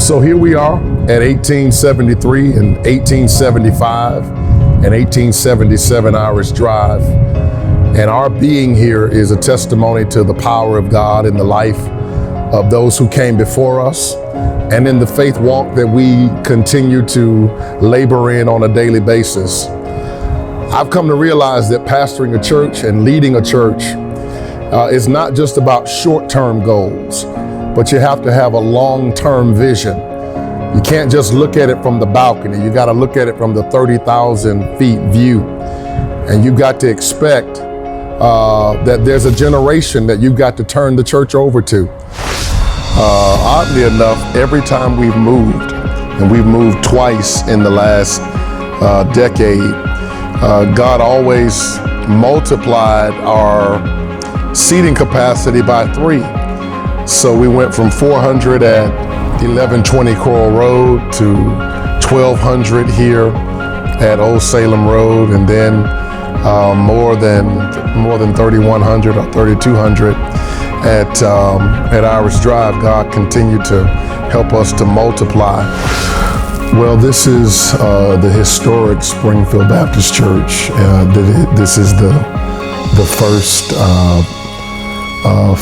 So here we are at 1873 and 1875 and 1877 Irish Drive. And our being here is a testimony to the power of God in the life of those who came before us and in the faith walk that we continue to labor in on a daily basis. I've come to realize that pastoring a church and leading a church is not just about short-term goals, but you have to have a long-term vision. You can't just look at it from the balcony. You got to look at it from the 30,000 feet view. And you got to expect that there's a generation that you've got to turn the church over to. Oddly enough, every time we've moved, and we've moved twice in the last decade, God always multiplied our seating capacity by 3. So we went from 400 at 1120 Crowell Road to 1200 here at Old Salem Road, and then more than 3100 or 3200 at Irish Drive. God continued to help us to multiply. Well, this is the historic Springfield Baptist Church. This is the first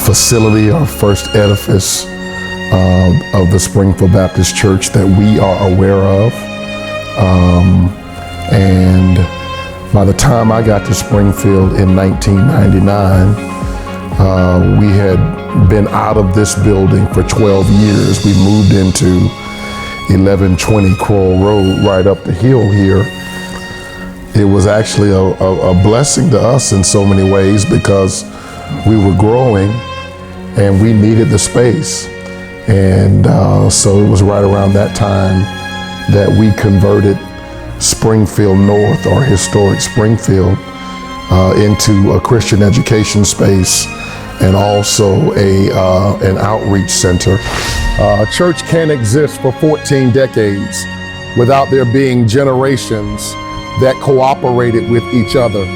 facility or first edifice of the Springfield Baptist Church that we are aware of. And by the time I got to Springfield in 1999, we had been out of this building for 12 years. We moved into 1120 Crowell Road right up the hill here. It was actually a blessing to us in so many ways because we were growing and we needed the space. And so it was right around that time that we converted Springfield North, or historic Springfield, into a Christian education space and also an outreach center. A church can't exist for 14 decades without there being generations that cooperated with each other,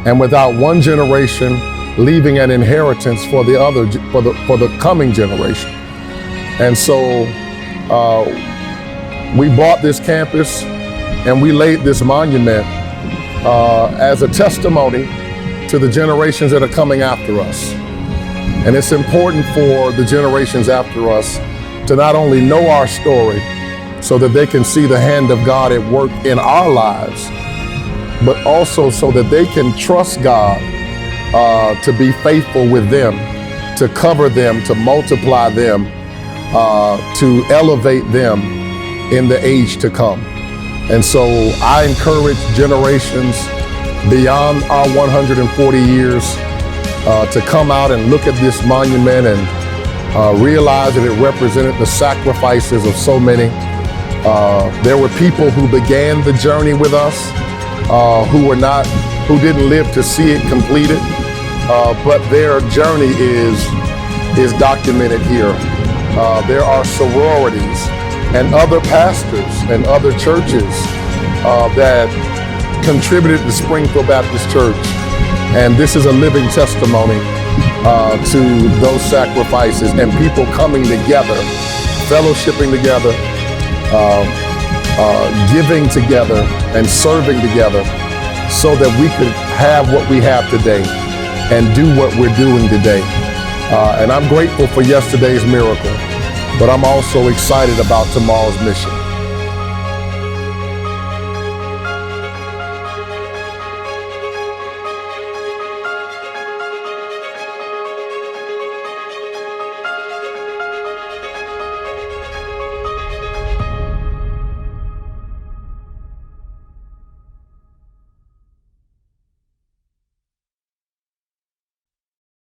and without one generation leaving an inheritance for the other, for the coming generation. And so we bought this campus and we laid this monument as a testimony to the generations that are coming after us. And it's important for the generations after us to not only know our story so that they can see the hand of God at work in our lives, but also so that they can trust God to be faithful with them, to cover them, to multiply them, to elevate them in the age to come. And so I encourage generations beyond our 140 years to come out and look at this monument and realize that it represented the sacrifices of so many. There were people who began the journey with us who didn't live to see it completed, but their journey is documented here. There are sororities and other pastors and other churches that contributed to Springfield Baptist Church. And this is a living testimony to those sacrifices and people coming together, fellowshipping together, giving together and serving together so that we could have what we have today and do what we're doing today. And I'm grateful for yesterday's miracle, but I'm also excited about tomorrow's mission.